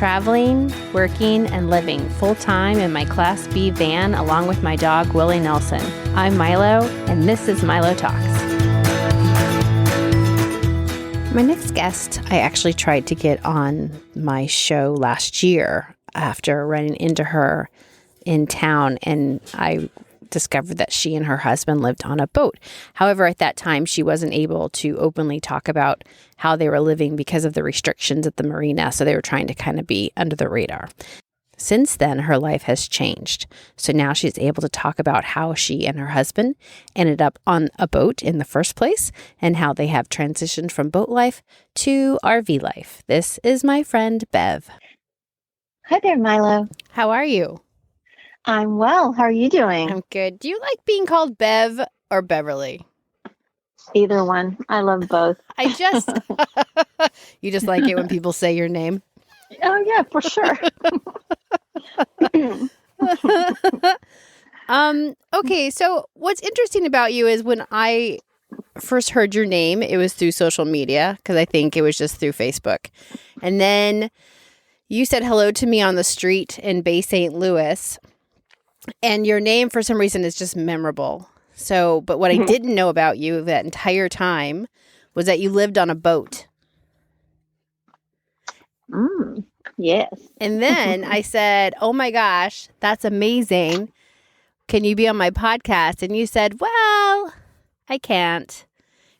traveling, working, and living full-time in my Class B van along with my dog, Willie Nelson. I'm Milo, and this is Milo Talks. My next guest, I actually tried to get on my show last year after running into her in town, and I discovered that she and her husband lived on a boat. However, at that time, she wasn't able to openly talk about how they were living because of the restrictions at the marina, so they were trying to kind of be under the radar. Since then, her life has changed. So now she's able to talk about how she and her husband ended up on a boat in the first place and how they have transitioned from boat life to RV life. This is my friend, Bev. Hi there, Milo. How are you? I'm well. How are you doing? I'm good. Do you like being called Bev or Beverly? Either one. I love both. You just like it when people say your name? Oh, yeah, for sure. Okay, so what's interesting about you is when I first heard your name, it was through social media, because I think it was just through Facebook. And then you said hello to me on the street in Bay St. Louis. And your name, for some reason, is just memorable. So, but what I didn't know about you that entire time was that you lived on a boat. Yes. And then I said, oh my gosh, that's amazing. Can you be on my podcast? And you said, well, I can't.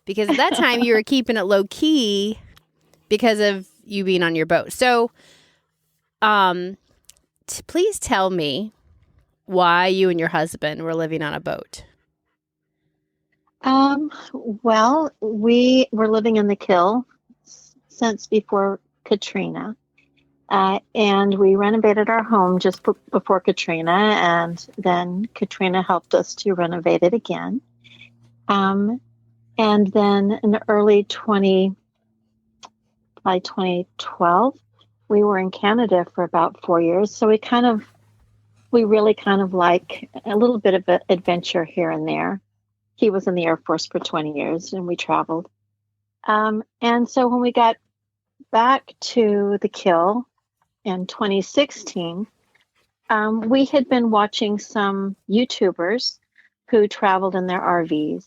Because at that time you were keeping it low key because of you being on your boat. So, please tell me why you and your husband were living on a boat. Well, we were living in the Kill since before Katrina. And we renovated our home just before Katrina, and then Katrina helped us to renovate it again. And then in early 2012, we were in Canada for about 4 years. So we really kind of like a little bit of an adventure here and there. He was in the Air Force for 20 years and we traveled. And so when we got back to the Kill in 2016, we had been watching some YouTubers who traveled in their RVs,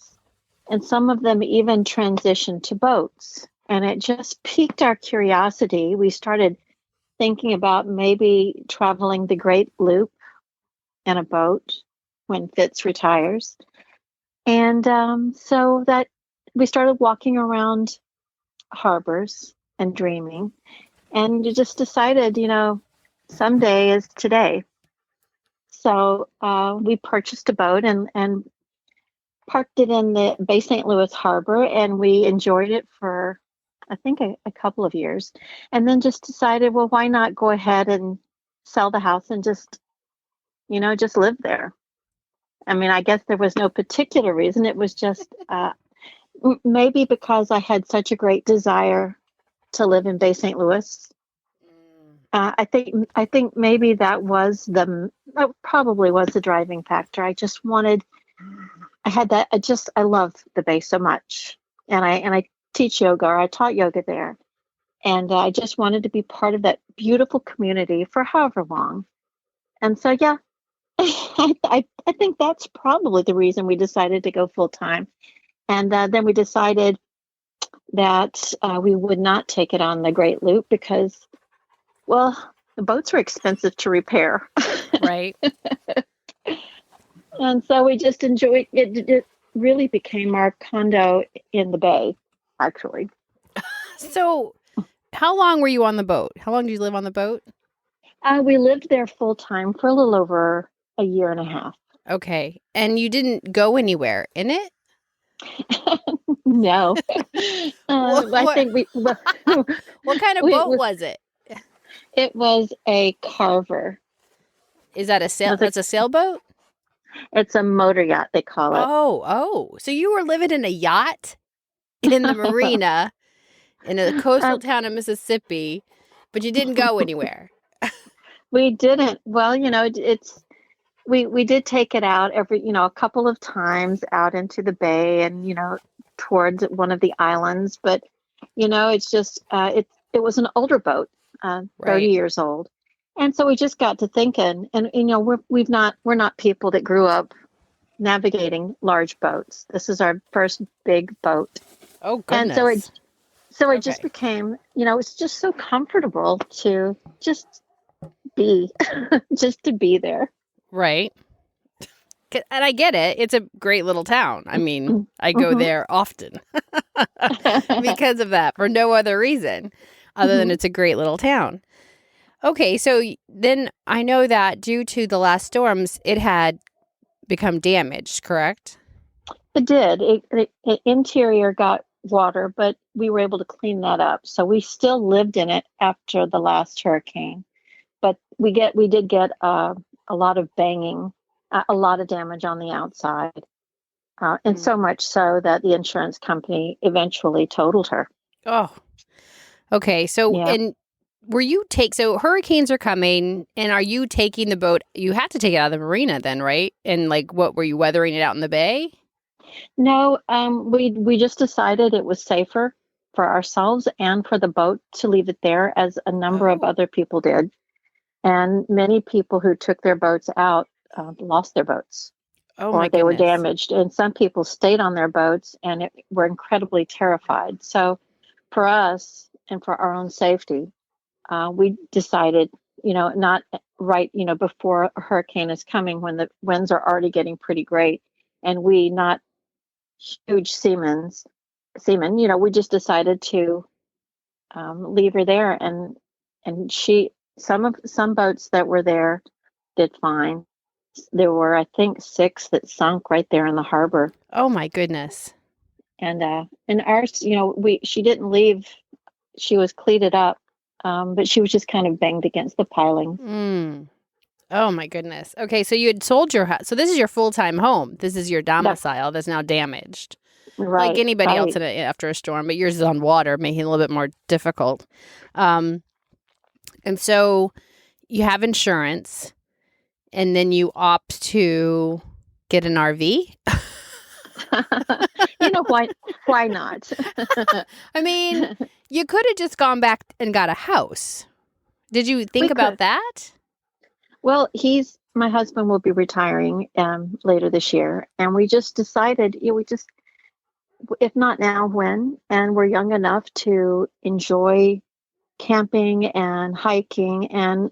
and some of them even transitioned to boats. And it just piqued our curiosity. We started thinking about maybe traveling the Great Loop in a boat when Fitz retires. And so that we started walking around harbors and dreaming. And you just decided, someday is today. So we purchased a boat and parked it in the Bay St. Louis harbor, and we enjoyed it for, I think, a couple of years. And then just decided, well, why not go ahead and sell the house and just live there. I mean, I guess there was no particular reason. It was just maybe because I had such a great desire to live in Bay St. Louis. I think maybe that probably was the driving factor. I love the Bay so much, and I teach yoga, or I taught yoga there, and I just wanted to be part of that beautiful community for however long. And so, yeah. I think that's probably the reason we decided to go full time. And then we decided that we would not take it on the Great Loop because, well, the boats were expensive to repair. Right. And so we just enjoyed it. It really became our condo in the Bay, actually. So how long were you on the boat? How long did you live on the boat? We lived there full time for a little over a year and a half. Okay. And you didn't go anywhere in it? No. I think what kind of boat was it? It was a Carver. Is that that's a sailboat? It's a motor yacht, they call it. Oh. So you were living in a yacht in the marina in a coastal town of Mississippi, but you didn't go anywhere. We didn't. Well, we did take it out a couple of times out into the bay and, towards one of the islands. But, it's just, it was an older boat. 30 Right. years old. And so we just got to thinking, and we're not people that grew up navigating large boats. This is our first big boat. Oh, And so goodness. it just Okay. became, it's just so comfortable to just be, just to be there. Right. And I get it. It's a great little town. I mean, I go Mhm. there often because of that, for no other reason other than Mhm. it's a great little town. Okay, so then I know that due to the last storms, it had become damaged, correct? It did. The interior got water, but we were able to clean that up. So we still lived in it after the last hurricane. But we did get a lot of banging, a lot of damage on the outside, and Mm. so much so that the insurance company eventually totaled her. Oh, okay. So, Yeah. and so hurricanes are coming, and are you taking the boat? You have to take it out of the marina then, right? And like, what were you weathering it out in the bay? No, we just decided it was safer for ourselves and for the boat to leave it there, as a number of Oh, other people did, and many people who took their boats out lost their boats, oh my or they were goodness. damaged. And some people stayed on their boats and were incredibly terrified. So, for us and for our own safety, we decided, not right, before a hurricane is coming when the winds are already getting pretty great, and we not huge seamen, we just decided to leave her there, and some boats that were there did fine. There were, I think, 6 that sunk right there in the harbor, Oh my goodness. and ours, we she didn't leave. She was cleated up, but she was just kind of banged against the pilings. Mm. Oh my goodness. Okay, so you had sold your house. So this is your full-time home. This is your That domicile that's now damaged. Like right, anybody else right. after a storm, but yours is on water, making it a little bit more difficult. Um, and so you have insurance, and then you opt to get an RV. Why not? I mean, you could have just gone back and got a house. Did you We think about could. that? Well, my husband will be retiring later this year, and we just decided, we just, if not now, when? And we're young enough to enjoy camping and hiking, and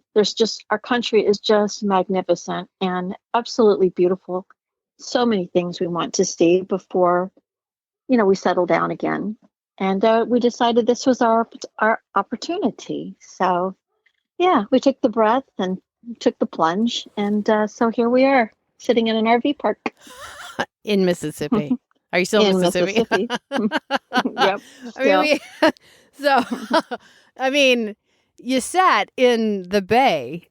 our country is just magnificent and absolutely beautiful. So many things we want to see before, we settle down again. And we decided this was our opportunity. So yeah, we took the breath and took the plunge, and so here we are, sitting in an RV park In Mississippi. Are you still in in Mississippi? Mississippi. Yep, I mean, still. so, I mean, you sat in the bay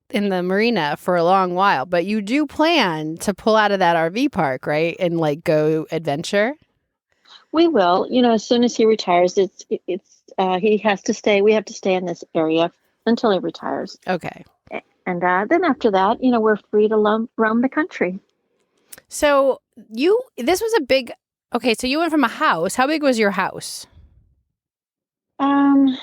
in the marina for a long while, but you do plan to pull out of that RV park, right? And like go adventure? We will, as soon as he retires. He has to stay. We have to stay in this area until he retires, Okay. and then after that, we're free to roam the country. So this was a big, okay, so you went from a house. How big was your house? Um,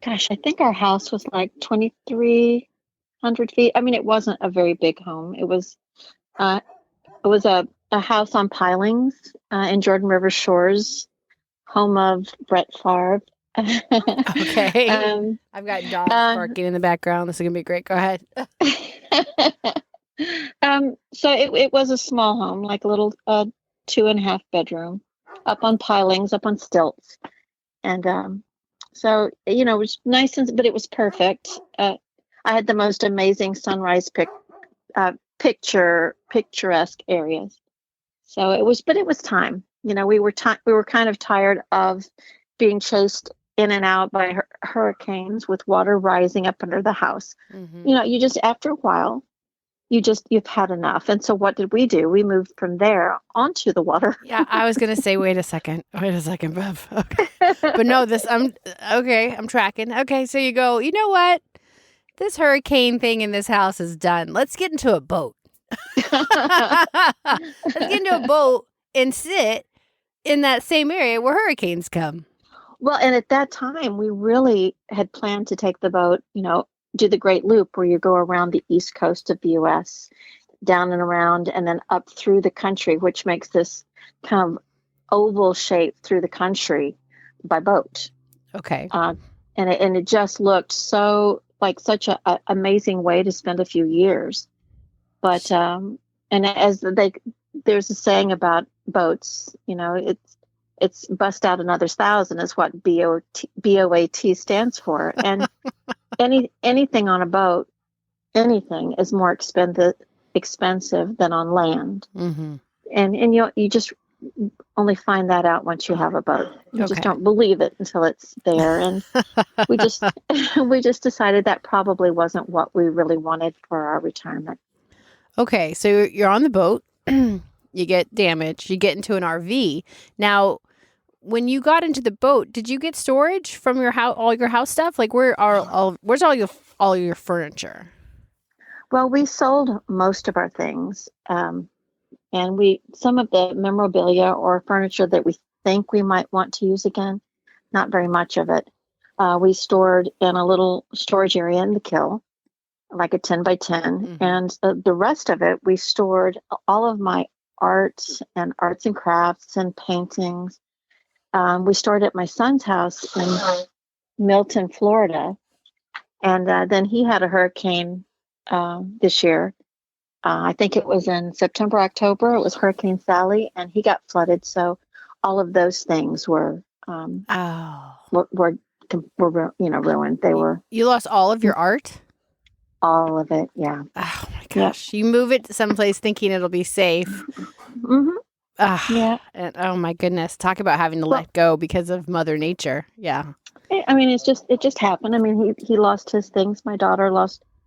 Gosh, I think our house was like 2,300 feet. I mean, it wasn't a very big home. Uh, it was a house on pilings in Jordan River Shores, home of Brett Favre. Okay. um, I've got dogs uh, barking in the background. This is going to be great. Go ahead. so it was a small home, like a little 2.5 bedroom, up on pilings, up on stilts, and so it was nice, but it was perfect. I had the most amazing sunrise picturesque areas. So but it was time. We were kind of tired of being chased in and out by hurricanes with water rising up under the house. Mm-hmm. You just, after a while, you've had enough. And so what did we do? We moved from there onto the water. Yeah, I was going to say, wait a second, Bev. Okay. But no, I'm tracking. Okay, so you go, you know what? This hurricane thing in this house is done. Let's get into a boat. Let's get into a boat and sit in that same area where hurricanes come. Well, and at that time, we really had planned to take the boat, do the Great Loop where you go around the east coast of the US, down and around, and then up through the country, which makes this kind of oval shape through the country by boat. Okay. And it just looked so like such a amazing way to spend a few years. But and there's a saying about boats, it's bust out another 1,000 is what BOAT stands for. And anything on a boat, anything is more expensive than on land. Mm-hmm. And you just only find that out once you have a boat. You just don't believe it until it's there. And we just decided that probably wasn't what we really wanted for our retirement. Okay, so you're on the boat, you get damaged, you get into an RV. Now, when you got into the boat, did you get storage from your house, all your house stuff? Like, where's all your furniture? Well, we sold most of our things, and some of the memorabilia or furniture that we think we might want to use again, not very much of it. We stored in a little storage area in the kill, like a 10 by 10. Mm-hmm. And the rest of it, we stored all of my arts and crafts and paintings. We stored at my son's house in Milton, Florida. And then he had a hurricane this year. I think it was in September, October. It was Hurricane Sally, and he got flooded. So all of those things were ruined. They were. You lost all of your art? All of it, yeah. Oh my gosh! Yep. You move it someplace thinking it'll be safe. Mm-hmm. Yeah. And oh my goodness, talk about having to let go because of Mother Nature. Yeah. I mean, it just happened. I mean, he lost his things. My daughter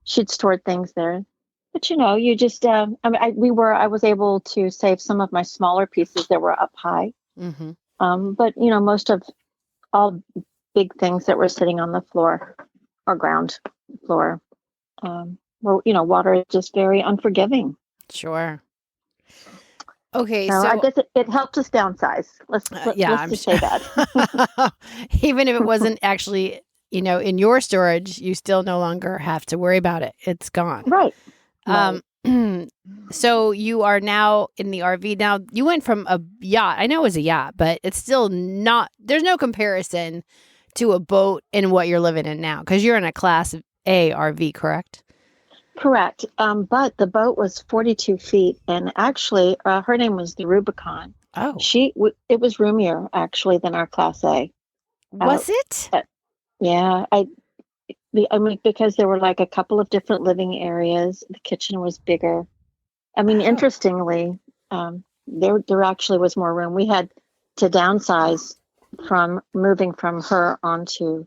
she'd stored things there. But you just, I was able to save some of my smaller pieces that were up high. Mm-hmm. But most of all big things that were sitting on the floor or ground floor, water is just very unforgiving. Sure. Okay, so I guess it helped us downsize. Let's just say that. Even if it wasn't actually, in your storage, you still no longer have to worry about it. It's gone. Right. So you are now in the RV. Now, you went from a yacht. I know it was a yacht, but it's still not, there's no comparison to a boat and what you're living in now, because you're in a Class A RV, correct? Correct. But the boat was 42 feet, and actually, her name was the Rubicon. Oh. It was roomier, actually, than our Class A. Was it? Yeah. Because there were like a couple of different living areas. The kitchen was bigger. I mean, interestingly, there actually was more room. We had to downsize from moving from her onto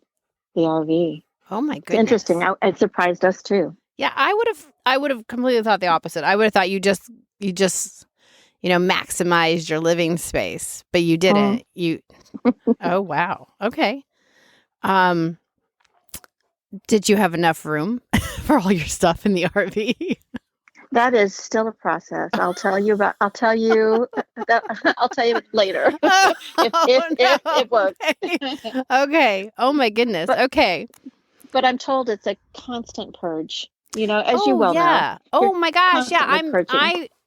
the RV. Oh my goodness! Interesting. It surprised us too. Yeah, I would have completely thought the opposite. I would have thought you just maximized your living space, but you didn't. Oh wow. Okay. Did you have enough room for all your stuff in the RV? That is still a process. I'll tell you later. If it works. Okay. Oh my goodness. Okay. But I'm told it's a constant purge. As you well know. Oh my gosh. Yeah.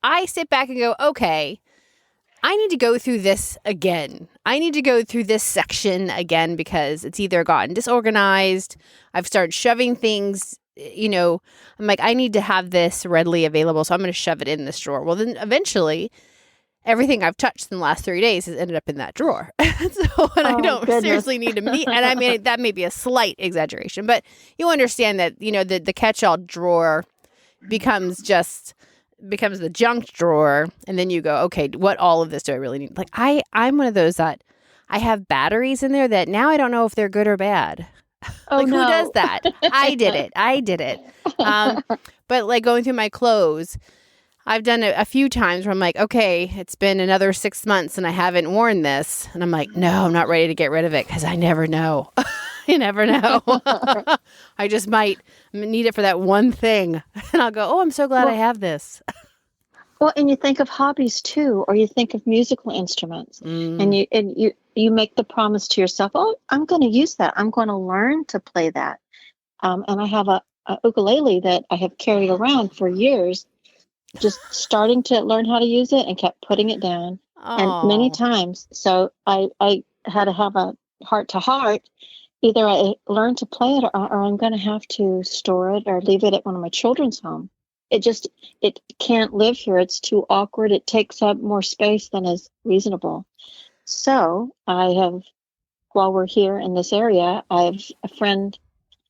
I sit back and go, okay, I need to go through this again. I need to go through this section again because it's either gotten disorganized. I've started shoving things, I'm like, I need to have this readily available. So I'm going to shove it in this drawer. Well, then eventually everything I've touched in the last 3 days has ended up in that drawer. I don't seriously need to meet. And I mean, that may be a slight exaggeration, but you understand that, the catch-all drawer becomes the junk drawer. And then you go, okay, what all of this do I really need? Like I'm one of those that I have batteries in there that now I don't know if they're good or bad. Oh, who does that? I did it. But like going through my clothes, I've done it a few times where I'm like, okay, it's been another 6 months and I haven't worn this. And I'm like, no, I'm not ready to get rid of it because I never know. You never know. I just might need it for that one thing. And I'll go, oh, I'm so glad I have this. Well, and you think of hobbies too, or you think of musical instruments, and Mm. you make the promise to yourself, "Oh, I'm going to use that. I'm going to learn to play that." And I have a ukulele that I have carried around for years, just starting to learn how to use it and kept putting it down, and many Oh, times. So I had to have a heart to heart. Either I learn to play it, or I'm going to have to store it or leave it at one of my children's home. It just it can't live here. It's too awkward. It takes up more space than is reasonable. So I have, while we're here in this area, I've a friend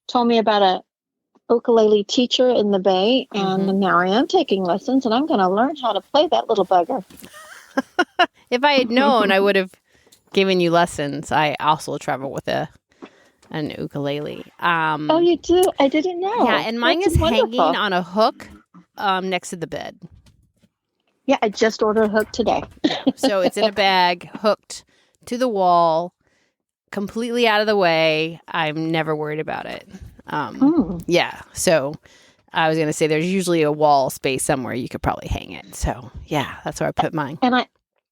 told me about a ukulele teacher in the Bay, and hmm. now I am taking lessons, and I'm going to learn how to play that little bugger. If I had known, I would have given you lessons. I also travel with an ukulele. Oh, you do? I didn't Yeah, know. and mine That's is hanging wonderful. on a hook next to the bed. Yeah, I just ordered a hook today. Yeah, so it's in a bag, hooked to the wall, completely out of the way. I'm never worried about it. Mm. Yeah, so I was gonna say there's usually a wall space somewhere you could probably hang it. So yeah, that's where I put mine.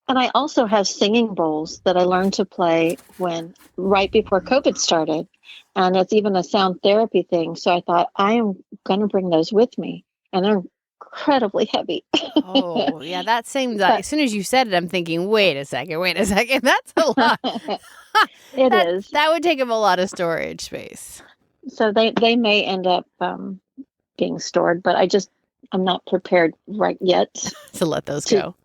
And I also have singing bowls that I learned to play when right before COVID started. And it's even a sound therapy thing. So I thought I am going to bring those with me. And they're incredibly heavy. Oh yeah, that seems like But as soon as you said it, I'm thinking, wait a second, that's a lot. it that is. that would take up a lot of storage space. So they may end up being stored, but I'm not prepared right yet To let those to go.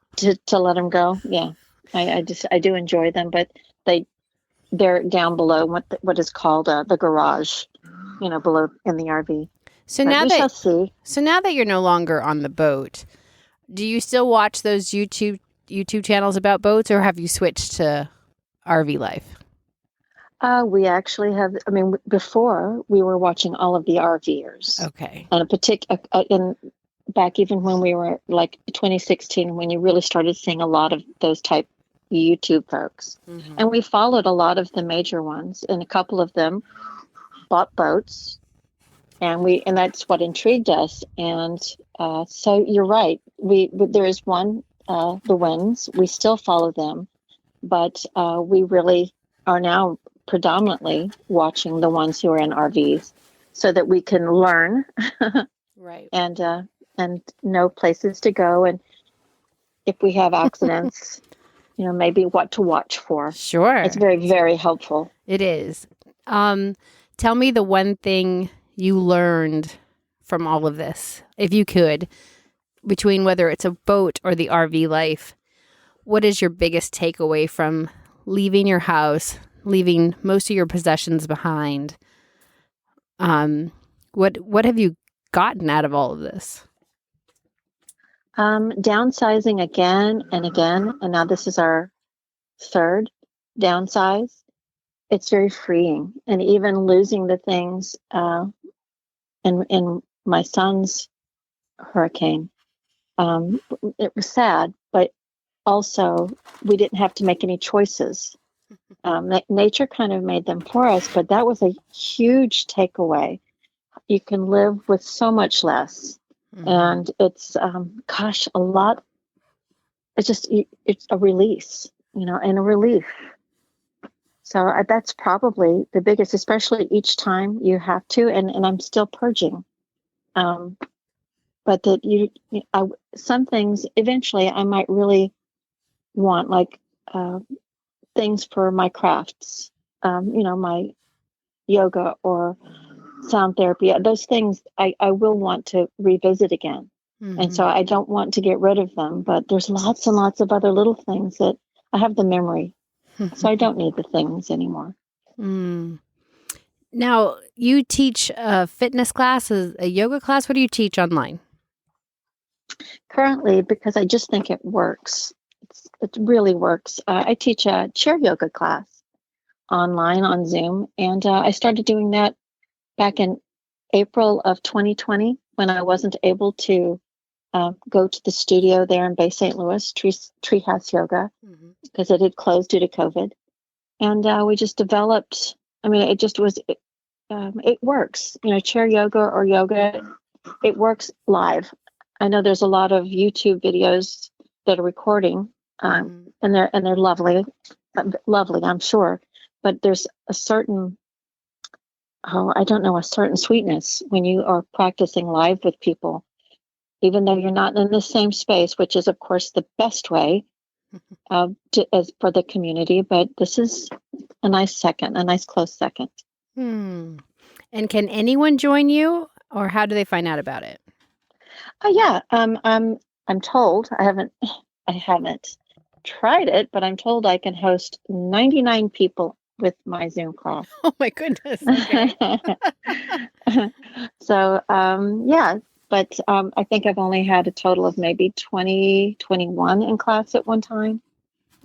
to let them go. Yeah. I do enjoy them, but they they're down below what is called the garage, below in the RV. So But now we that shall see. so now that you're no longer on the boat, do you still watch those YouTube channels about boats, or have you switched to RV life? We actually have. I mean, before we were watching all of the RVers, Okay. and a particular in back even when we were like 2016, when you really started seeing a lot of those type YouTube folks, Mm-hmm. and we followed a lot of the major ones, and a couple of them bought boats, and that's what intrigued us. And so you're right. There is one, the Winds. We still follow them, but we really are now predominantly watching the ones who are in RVs, so that we can learn Right. and know places to go, and if we have accidents, maybe what to watch for. It's Sure. very, very helpful. It is. Um, Tell me the one thing you learned from all of this, if you could, between whether it's a boat or the RV life. What is your biggest takeaway from leaving your house, leaving most of your possessions behind? What have you gotten out of all of this? Downsizing again and again, and now this is our third downsize. It's very freeing, and even losing the things in my son's hurricane. It was sad, but also we didn't have to make any choices. Nature kind of made them for us, but that was a huge takeaway. You can live with so much less, Mm-hmm. and it's a lot. It's a release, and a relief. So that's probably the biggest, especially each time you have to, and I'm still purging. Um, but that some things eventually I might really want, like things for my crafts, my yoga or sound therapy. Those things I will want to revisit again. And so Mm-hmm. I don't want to get rid of them, but there's lots and lots of other little things that I have the memory. So I don't need the things anymore. Mm. Now, you teach a fitness class, a yoga class. What do you teach online? Currently, because I just think it works. It really works. I teach a chair yoga class online on Zoom, and I started doing that back in April of 2020 when I wasn't able to go to the studio there in Bay St. Louis, Treehouse Yoga, Mm-hmm. because it had closed due to COVID. And we just developed, I mean, it just was, it works, chair yoga or yoga, it works live. I know there's a lot of YouTube videos that are recording, and they're lovely, lovely, I'm sure. But there's a certain, I don't know, a certain sweetness when you are practicing live with people, even though you're not in the same space, which is, of course, the best way as for the community. But this is a nice close second. And can anyone join you, or how do they find out about it? Oh yeah, I'm told I haven't tried it, but I'm told I can host 99 people with my Zoom class. Oh my goodness! Okay. So yeah, but I think I've only had a total of maybe 20, 21 in class at one time.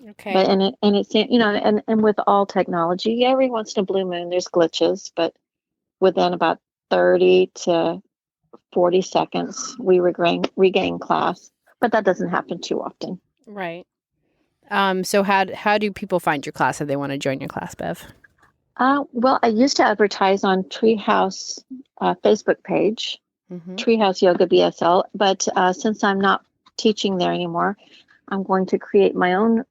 Okay. But and it's and with all technology, every once in a blue moon there's glitches, but within about 30 to 40 seconds we regain class, but that doesn't happen too often. Right. So how do people find your class if they want to join your class, Bev? Well, I used to advertise on Treehouse Facebook page, Treehouse Yoga BSL, but since I'm not teaching there anymore, I'm going to create my own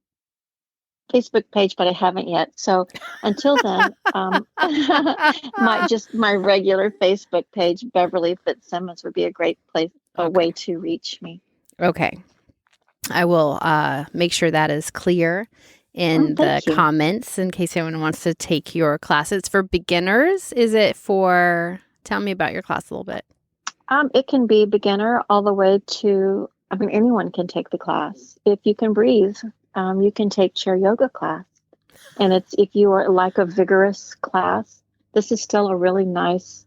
Facebook page, but I haven't yet. So until then, my regular Facebook page, Beverly Fitzsimmons, would be a great place, a way to reach me. Okay. I will make sure that is clear in the comments in case anyone wants to take your class. It's for beginners. Tell me about your class a little bit. It can be beginner all the way to, anyone can take the class. If you can breathe, you can take chair yoga class. And if you are like a vigorous class, this is still a really nice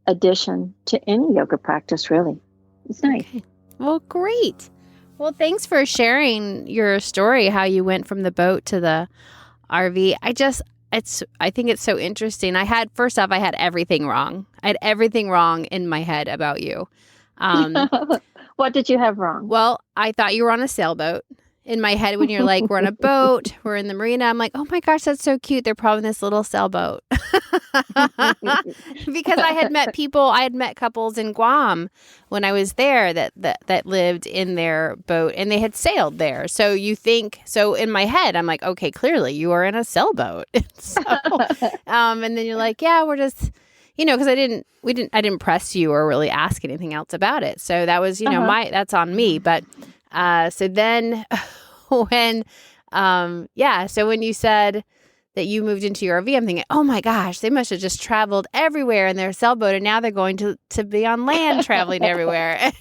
addition to any yoga practice, really. It's nice. Okay. Well, great. Well, thanks for sharing your story, how you went from the boat to the RV. I think it's so interesting. First off, I had everything wrong. I had everything wrong in my head about you. What did you have wrong? Well, I thought you were on a sailboat. In my head, when you're like, we're on a boat, we're in the marina, I'm like, oh my gosh, that's so cute. They're probably in this little sailboat. Because I had met couples in Guam when I was there that lived in their boat and they had sailed there. So in my head, I'm like, okay, clearly you are in a sailboat. And then you're like, yeah, we're just, because I didn't press you or really ask anything else about it. So that was, that's on me. But so then when you said that you moved into your RV, I'm thinking, oh my gosh, they must have just traveled everywhere in their sailboat and now they're going to be on land traveling everywhere.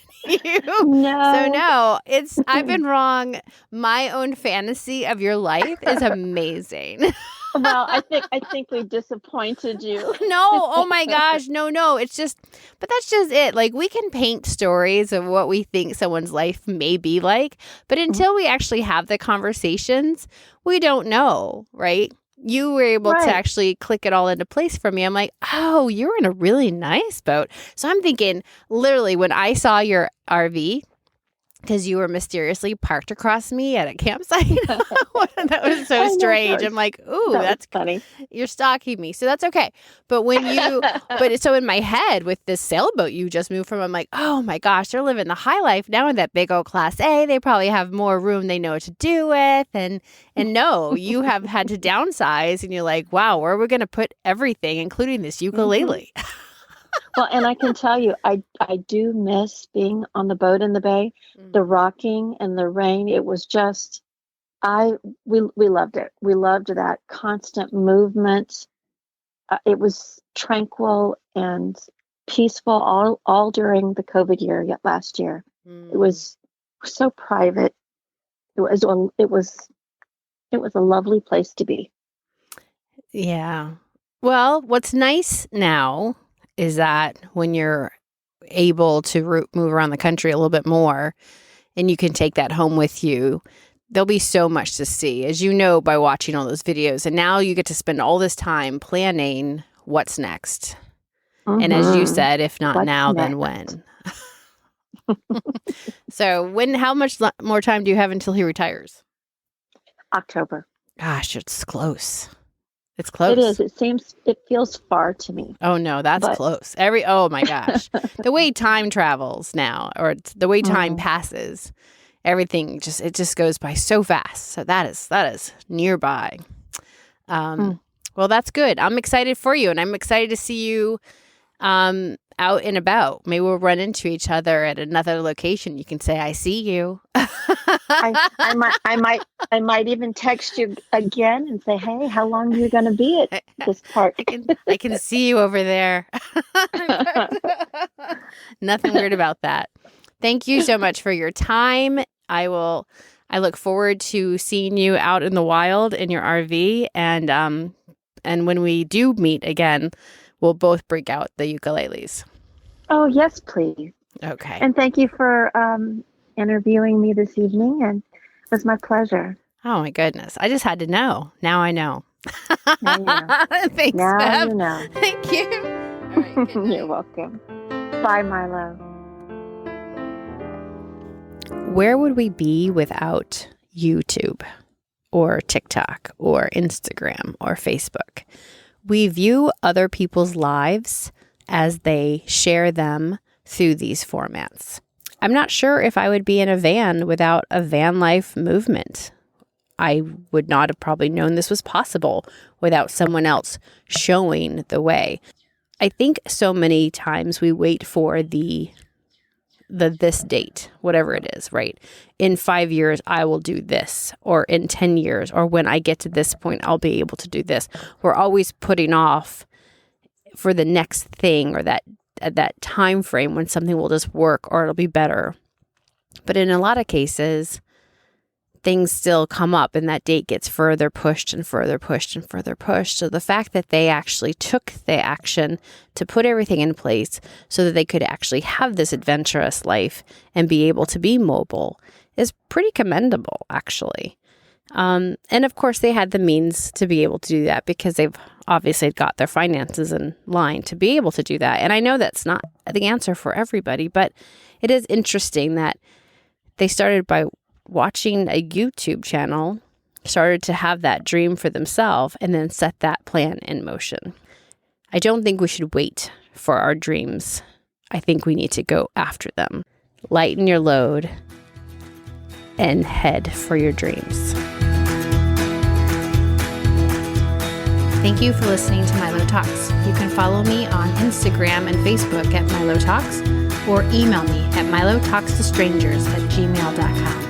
No, I've been wrong. My own fantasy of your life is amazing. Well, I think we disappointed you. No, oh my gosh, no. But that's just it. Like, we can paint stories of what we think someone's life may be like, but until we actually have the conversations, we don't know, right? You were able to actually click it all into place for me. I'm like, oh, you're in a really nice boat. So I'm thinking, literally, when I saw your RV, because you were mysteriously parked across me at a campsite. That was so strange. I'm like, ooh, that's funny. You're stalking me. So that's okay. But so in my head with this sailboat you just moved from, I'm like, oh my gosh, they're living the high life now in that big old Class A. They probably have more room they know what to do with. And no, you have had to downsize and you're like, wow, where are we going to put everything, including this ukulele? Well, and I can tell you, I do miss being on the boat in the bay, the rocking and the rain. It was just, we loved it. We loved that constant movement. It was tranquil and peaceful all during the COVID year last year. It was so private. It was a lovely place to be. Yeah. Well, what's nice now is that when you're able to move around the country a little bit more and you can take that home with you, there'll be so much to see, as you know, by watching all those videos. And now you get to spend all this time planning what's next. And as you said, if not now, then when? So how much more time do you have until he retires? October. Gosh, it's close. It's close. It is. It feels far to me. Oh no, that's close. Oh my gosh. The way time travels now, or the way time passes, everything just goes by so fast. So that is nearby. Well, that's good. I'm excited for you, and I'm excited to see you out and about. Maybe we'll run into each other at another location. You can say, "I see you." I might even text you again and say, "Hey, how long are you going to be at this park?" I can see you over there. Nothing weird about that. Thank you so much for your time. I look forward to seeing you out in the wild in your RV, and when we do meet again, we'll both break out the ukuleles. Oh, yes, please. Okay. And thank you for interviewing me this evening, and it was my pleasure. Oh, my goodness. I just had to know. Now I know. Now you know. Thanks, now Bev. you know. Thank you. All right, good night. You're welcome. Bye, Milo. Where would we be without YouTube or TikTok or Instagram or Facebook? We view other people's lives as they share them through these formats. I'm not sure if I would be in a van without a van life movement. I would not have probably known this was possible without someone else showing the way. I think so many times we wait for the this date, whatever it is, right? In 5 years, I will do this, or in 10 years, or when I get to this point, I'll be able to do this. We're always putting off for the next thing, or that time frame when something will just work or it'll be better. But in a lot of cases, things still come up and that date gets further pushed and further pushed and further pushed. So the fact that they actually took the action to put everything in place so that they could actually have this adventurous life and be able to be mobile is pretty commendable, actually. And of course, they had the means to be able to do that because they've obviously got their finances in line to be able to do that. And I know that's not the answer for everybody, but it is interesting that they started by watching a YouTube channel, started to have that dream for themselves, and then set that plan in motion. I don't think we should wait for our dreams. I think we need to go after them. Lighten your load and head for your dreams. Thank you for listening to Milo Talks. You can follow me on Instagram and Facebook at Milo Talks, or email me at milotalkstostrangers@gmail.com.